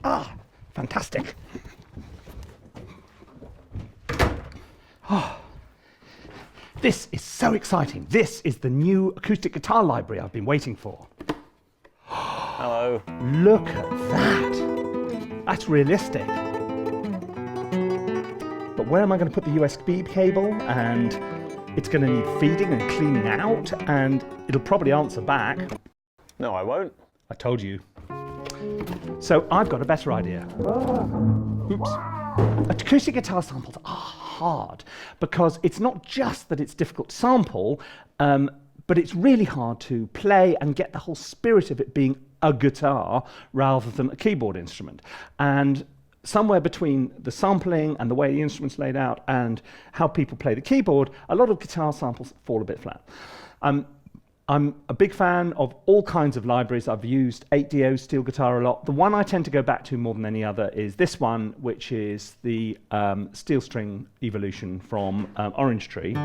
Ah, fantastic. Oh, this is so exciting. This is the new acoustic guitar library I've been waiting for. Hello. Look at that. That's realistic. But where am I going to put the USB cable? And it's going to need feeding and cleaning out, and it'll probably answer back. No, I won't. I told you. So I've got a better idea. Oops. Acoustic guitar samples are hard because it's not just that it's difficult to sample, but it's really hard to play and get the whole spirit of it being a guitar rather than a keyboard instrument. And somewhere between the sampling and the way the instrument's laid out and how people play the keyboard, a lot of guitar samples fall a bit flat. I'm a big fan of all kinds of libraries. I've used 8DO steel guitar a lot. The one I tend to go back to more than any other is this one, which is the steel string evolution from Orange Tree.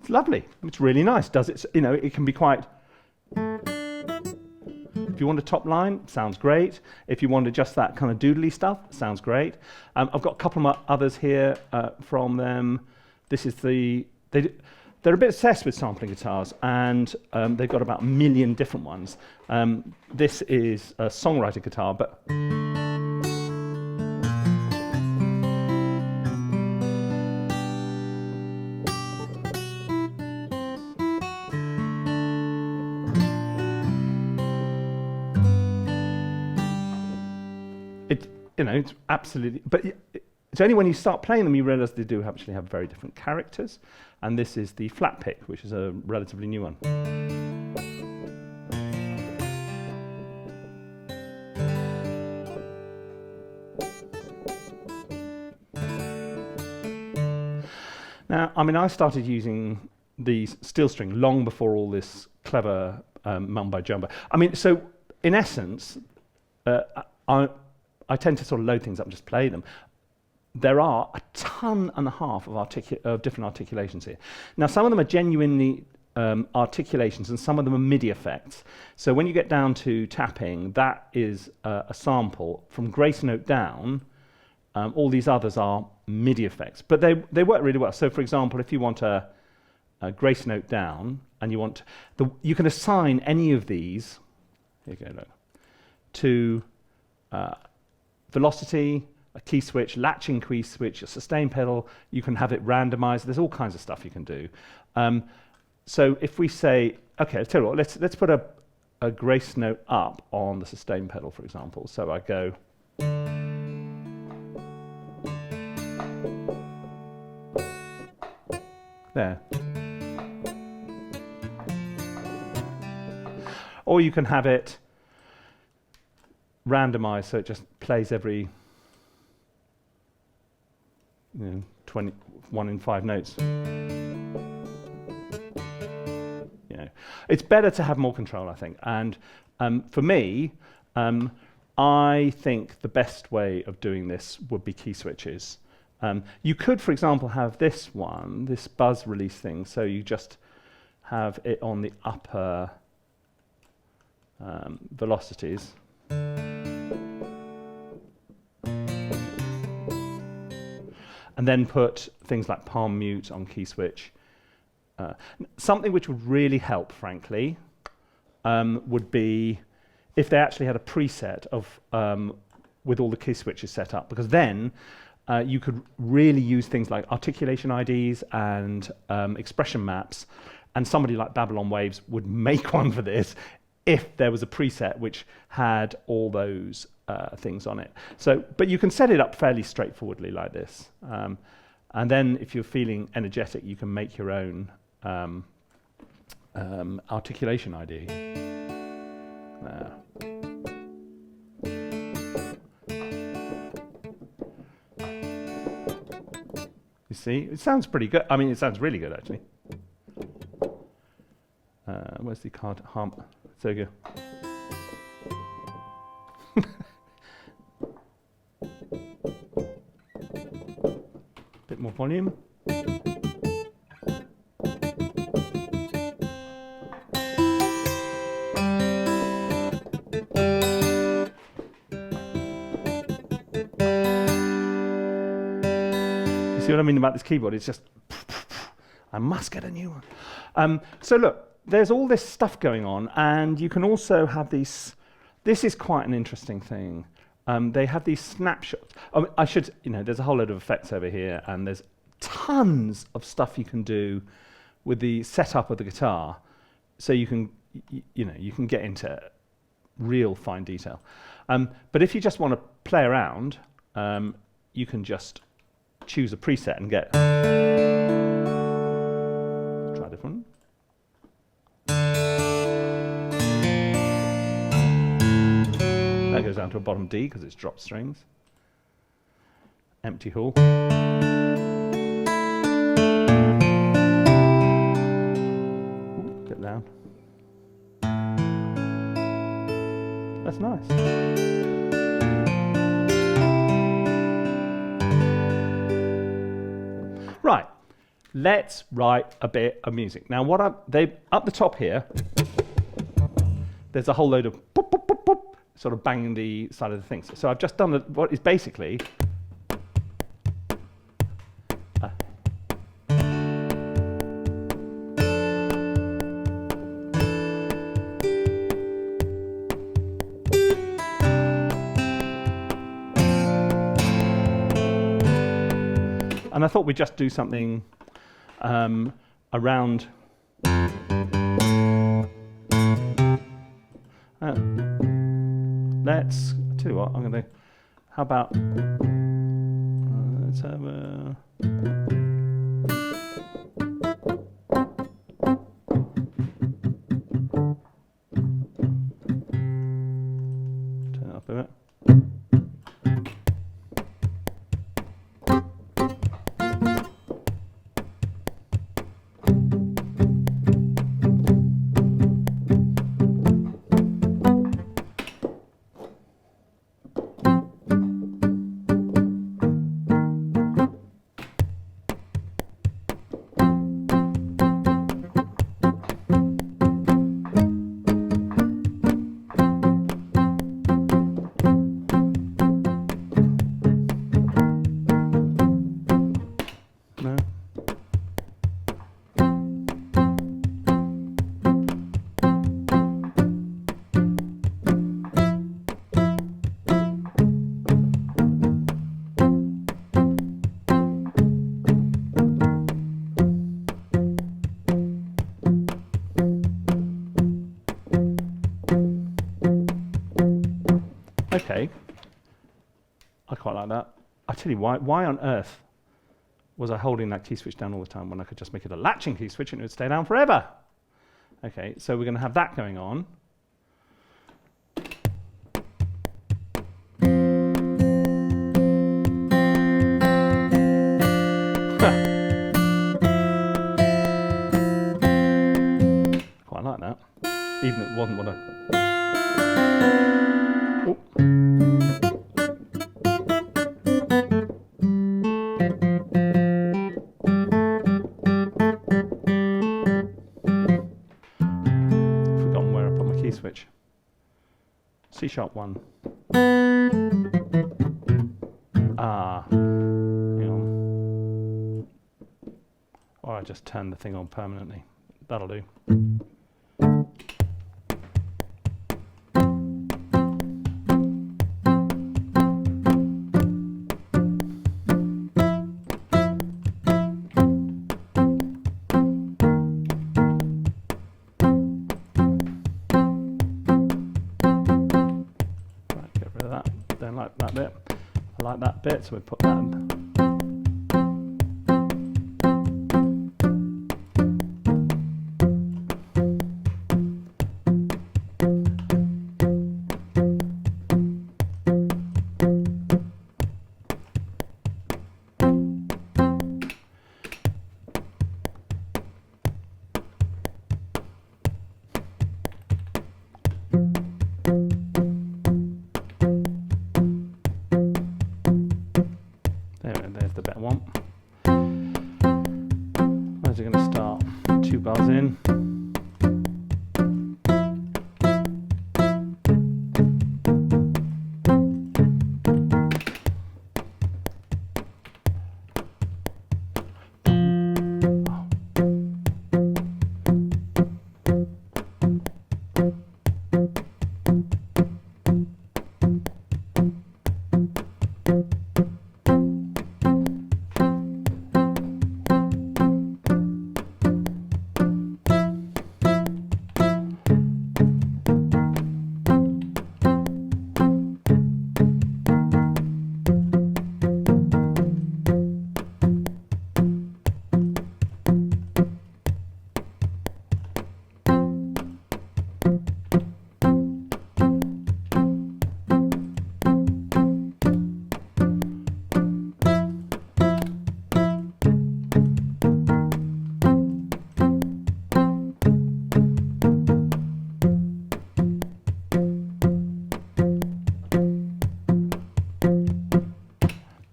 It's lovely. It's really nice. Does it? You know, it can be quite. If you want a top line, sounds great. If you want just that kind of doodly stuff, sounds great. I've got a couple of others here from them. This is they're a bit obsessed with sampling guitars, and they've got about 1 million different ones. This is a songwriter guitar, but. It's absolutely, but it's only when you start playing them you realise they do actually have very different characters. And this is the flat pick, which is a relatively new one. Now, I mean, I started using these steel string long before all this clever mumbo jumbo. I mean, so in essence, I tend to sort of load things up and just play them. There are a ton and a half of different articulations here. Now, some of them are genuinely articulations and some of them are MIDI effects. So when you get down to tapping, that is a sample. From grace note down, all these others are MIDI effects. But they work really well. So for example, if you want a grace note down and you want, you can assign any of these, here you go, look, to velocity, a key switch, latching key switch, a sustain pedal. You can have it randomized. There's all kinds of stuff you can do. So if we say, okay, tell you what, let's put a grace note up on the sustain pedal, for example. So I go. There. Or you can have it randomized, so it just plays every 1 in 5 notes. It's better to have more control, I think. And for me, I think the best way of doing this would be key switches. You could, for example, have this one, this buzz release thing, so you just have it on the upper velocities. And then put things like palm mute on key switch. Something which would really help, frankly, would be if they actually had a preset of with all the key switches set up, because then you could really use things like articulation IDs and expression maps, and somebody like Babylon Waves would make one for this if there was a preset which had all those things on it. So, but you can set it up fairly straightforwardly like this. And then if you're feeling energetic, you can make your own articulation ID. You see, it sounds pretty good. I mean, it sounds really good, actually. Where's the card? There you go. volume. See what I mean about this keyboard? It's just, I must get a new one. So look, there's all this stuff going on, and you can also have these, this is quite an interesting thing. They have these snapshots. There's a whole load of effects over here, and there's tons of stuff you can do with the setup of the guitar. So you can, you can get into real fine detail. But if you just want to play around, you can just choose a preset and get. Try a different one. That goes down to a bottom D because it's drop strings. Empty hall. Ooh, get down. That's nice. Right, let's write a bit of music. Now, up the top here, there's a whole load of boop, boop, boop, boop, sort of banging the side of the things. So I've just done what is basically and I thought we'd just do something around. Let's tell you what I'm going to. How about let's have a. Turn it up a bit. Okay, I quite like that. I tell you why on earth was I holding that key switch down all the time when I could just make it a latching key switch and it would stay down forever? Okay, so we're going to have that going on. Quite like that, even if it wasn't what I. Oh. Forgotten where I put my key switch. C sharp 1. Ah, hang on. Or I just turn the thing on permanently. That'll do. Don't like that bit. I like that bit, so we put that in. There bars in.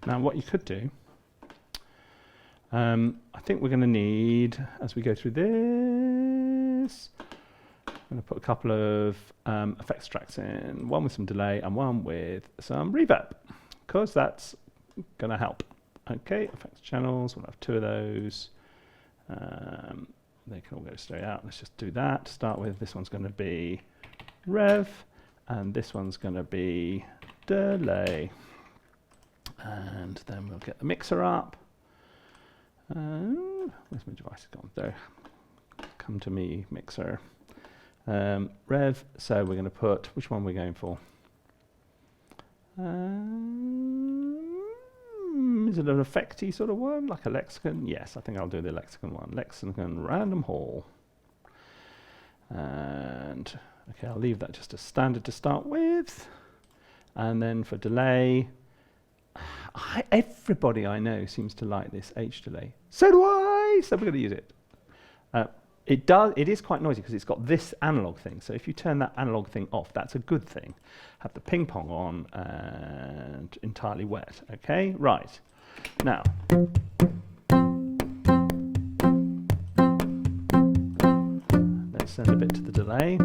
Now what you could do, I think we're going to need, as we go through this, I'm going to put a couple of effects tracks in, one with some delay and one with some reverb, because that's going to help. Okay, effects channels, we'll have 2 of those. They can all go straight out. Let's just do that. Start with, this one's going to be rev, and this one's going to be delay. And then we'll get the mixer up. Where's my device gone? There. Come to me, mixer. Rev, so we're going to put, which one we're going for? Is it an effecty sort of one, like a lexicon? Yes, I think I'll do the lexicon one. Lexicon random hall. And, okay, I'll leave that just as standard to start with. And then for delay, everybody I know seems to like this H delay. So do I! So we're going to use it. It is quite noisy because it's got this analog thing. So if you turn that analog thing off, that's a good thing. Have the ping pong on and entirely wet. Okay, right. Now, let's send a bit to the delay.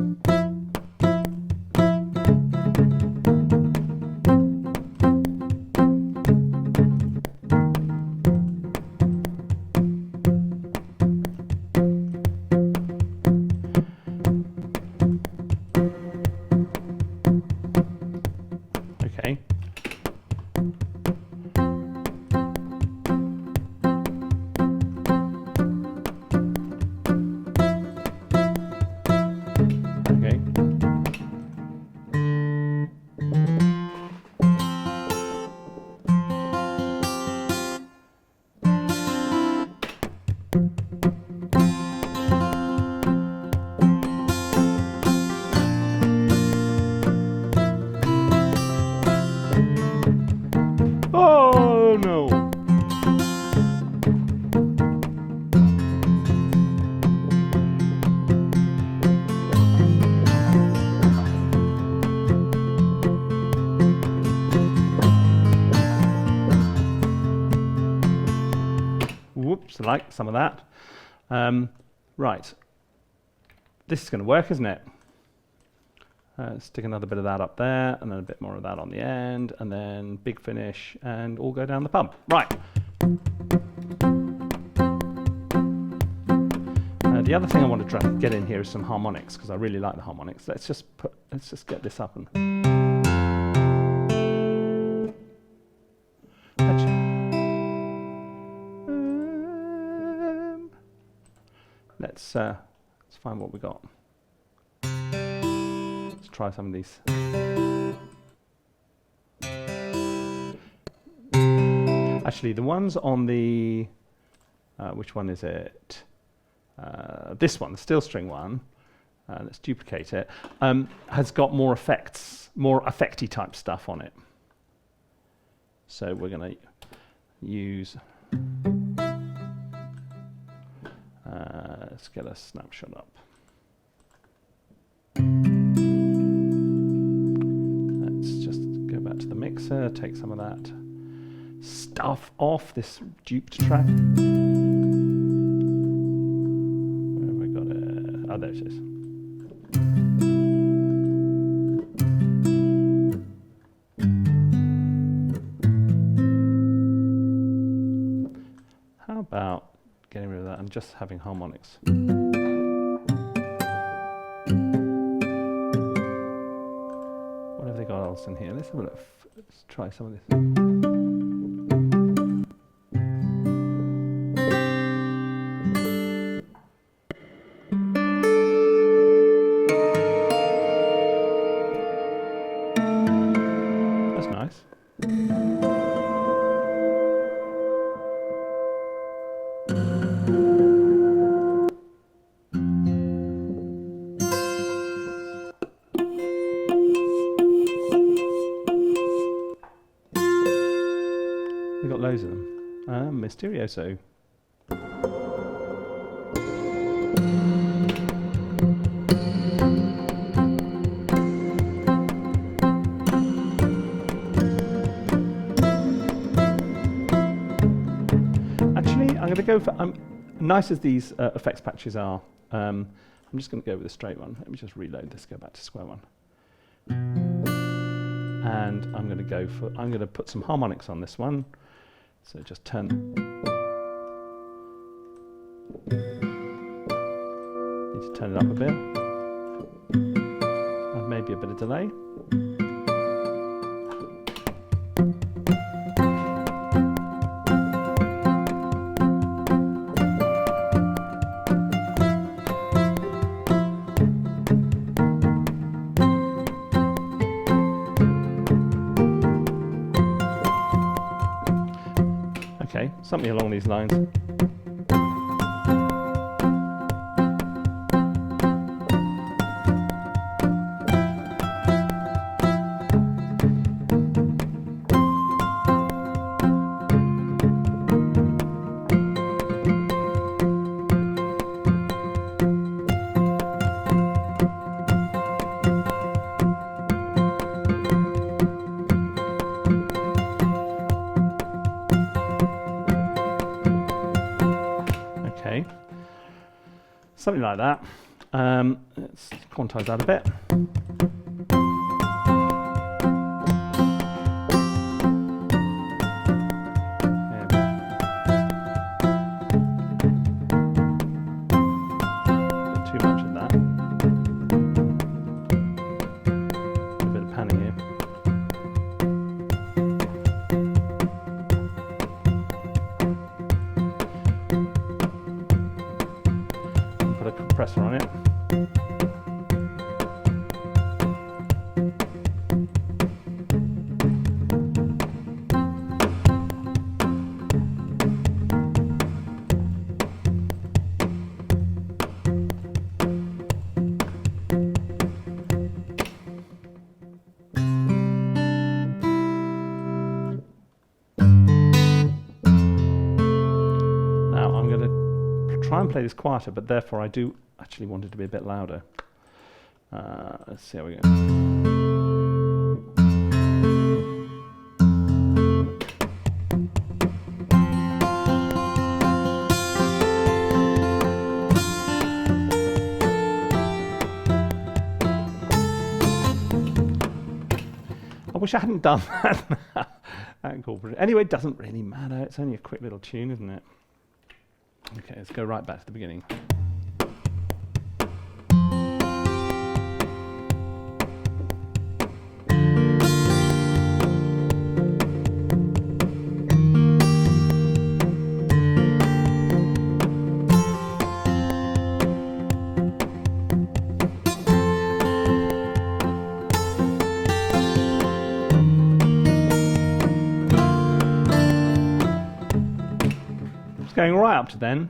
Oh no! Whoops, I like some of that. Right. This is going to work, isn't it? Stick another bit of that up there, and then a bit more of that on the end, and then big finish, and all go down the pump. Right. The other thing I want to try and get in here is some harmonics, because I really like the harmonics. Let's just get this up and. Let's find what we got. Let's try some of these. Actually, the ones on the which one is it? This one, the steel string one. Let's duplicate it. Has got more effects, more effecty type stuff on it. So we're going to use. Let's get a snapshot up. Let's just go back to the mixer, take some of that stuff off this duped track. Where have I Oh, there it is. How about getting rid of that and just having harmonics? What have they got else in here? Let's have a look. Let's try some of this. That's nice. We've got loads of them. Mysterioso. Actually, I'm going to go for, nice as these effects patches are, I'm just going to go with a straight one. Let me just reload this, go back to square one. And I'm going to put some harmonics on this one. So just turn. Need to turn it up a bit. And maybe a bit of delay. Okay, something along these lines. Okay, something like that. Let's quantize that a bit. Bit too much of that. A bit of panning here. Put a compressor on it. Now I'm going to try and play this quieter, but therefore I do actually want it to be a bit louder. Let's see how we go. I wish I hadn't done that. Anyway, it doesn't really matter. It's only a quick little tune, isn't it? Okay, let's go right back to the beginning. It's going right up to then.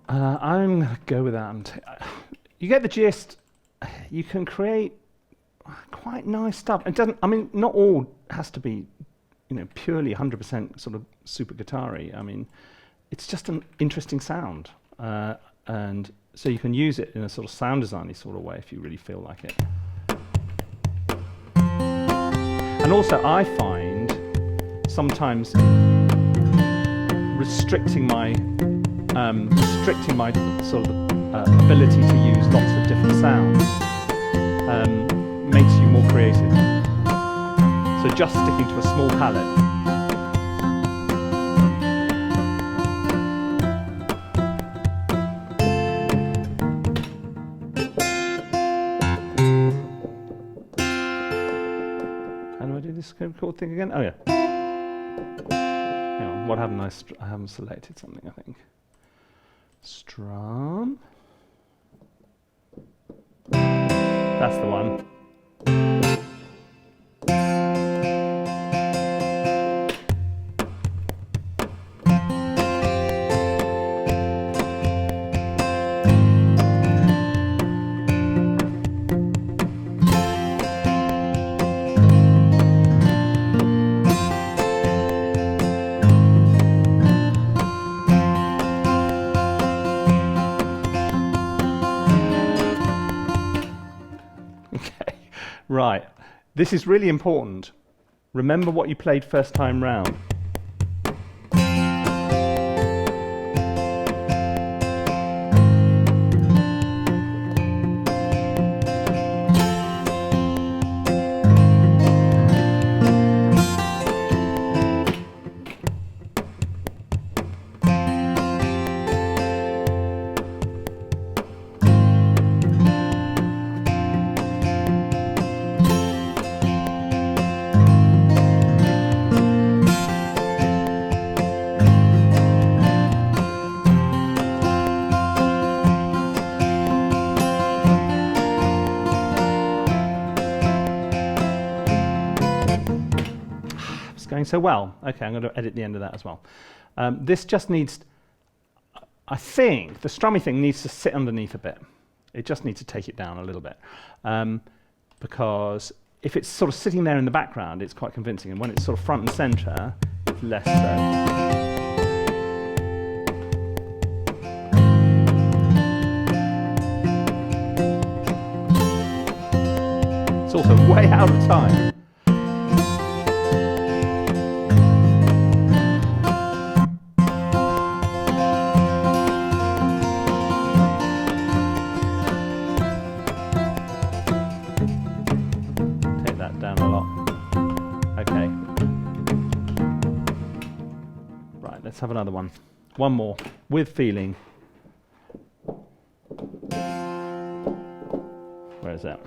I'm going to go with that. you get the gist. You can create quite nice stuff. It doesn't. I mean, not all has to be, purely 100% sort of super guitar-y. I mean, it's just an interesting sound, and so you can use it in a sort of sound design-y sort of way if you really feel like it. And also, I find sometimes restricting my sort of ability to use lots of different sounds makes you more creative. So just sticking to a small palette. How do I do this chord thing again? Oh yeah. Hang on, what haven't I haven't selected something, I think. Strum. That's the one. Right, this is really important. Remember what you played first time round. Going so well. Okay, I'm going to edit the end of that as well. This just needs, I think, the strummy thing needs to sit underneath a bit. It just needs to take it down a little bit. Because if it's sort of sitting there in the background, it's quite convincing. And when it's sort of front and center, it's less so. It's also way out of time. Let's have another one. One more, with feeling. Where is that?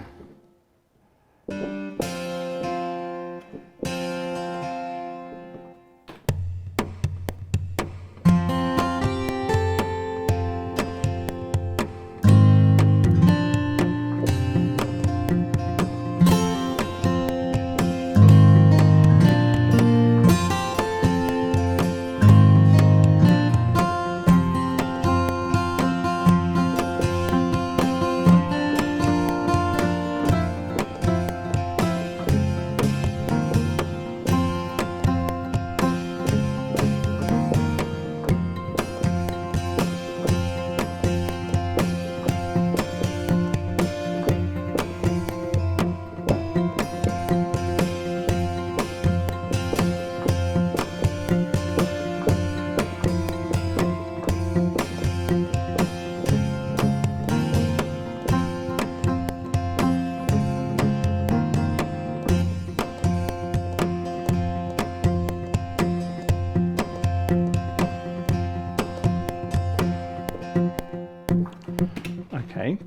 Okay,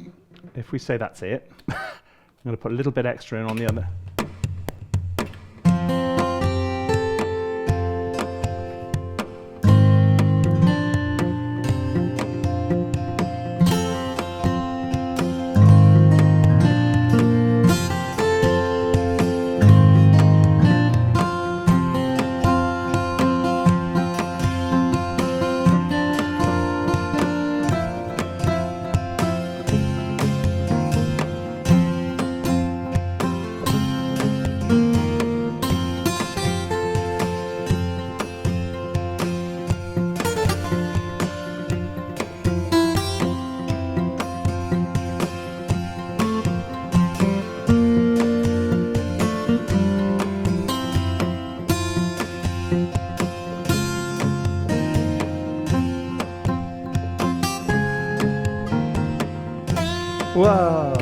if we say that's it, I'm going to put a little bit extra in on the other. Whoa!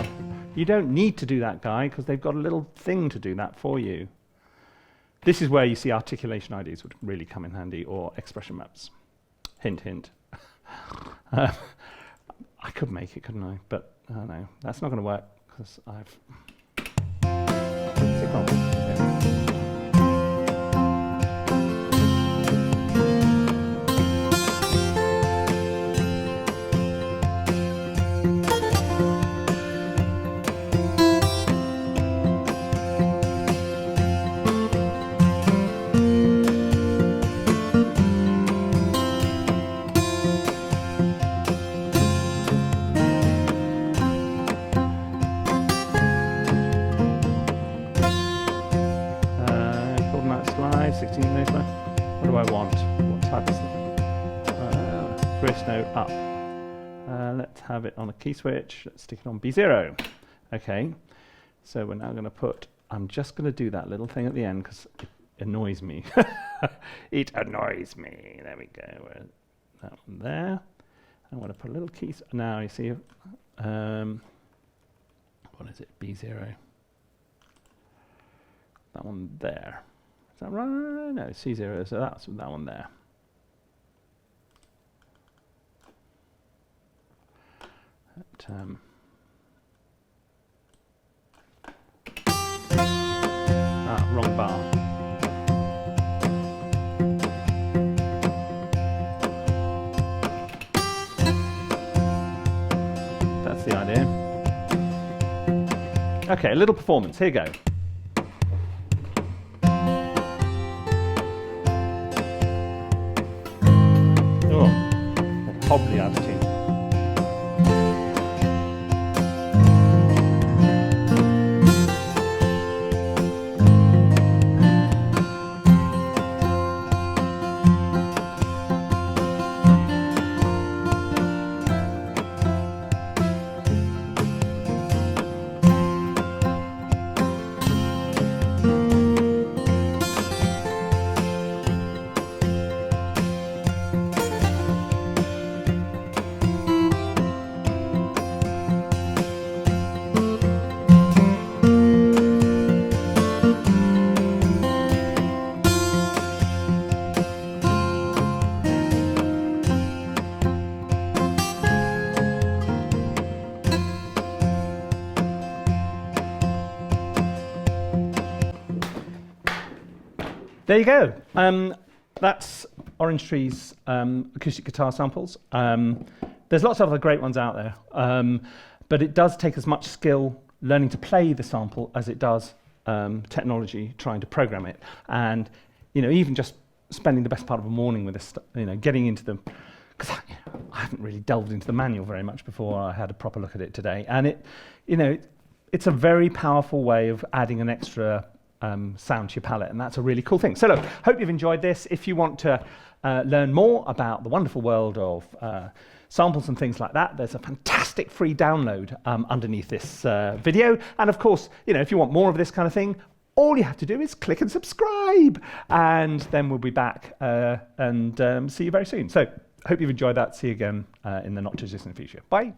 You don't need to do that, guy, because they've got a little thing to do that for you. This is where you see articulation IDs would really come in handy, or expression maps. Hint, hint. I could make it, couldn't I? But no, that's not going to work because I've... Signal. What do I want? What type of grace note up? Let's have it on a key switch. Let's stick it on B0. Okay, so we're now going to put, I'm just going to do that little thing at the end because it annoys me. It annoys me. There we go. That one there. I'm going to put a little key. Now you see, what is it? B0. That one there. Is that right? No, C0, so that's that one there. Wrong bar. That's the idea. Okay, a little performance. Here you go. Probably out of tune. There you go. That's Orange Tree's acoustic guitar samples. There's lots of other great ones out there, but it does take as much skill learning to play the sample as it does technology trying to program it. And even just spending the best part of a morning with this, getting into them, because I haven't really delved into the manual very much before I had a proper look at it today. And it's a very powerful way of adding an extra sound to your palette, and that's a really cool thing. So look, hope you've enjoyed this. If you want to learn more about the wonderful world of samples and things like that, there's a fantastic free download underneath this video. And of course, if you want more of this kind of thing, all you have to do is click and subscribe, and then we'll be back and see you very soon. So hope you've enjoyed that. See you again in the not too distant future. Bye.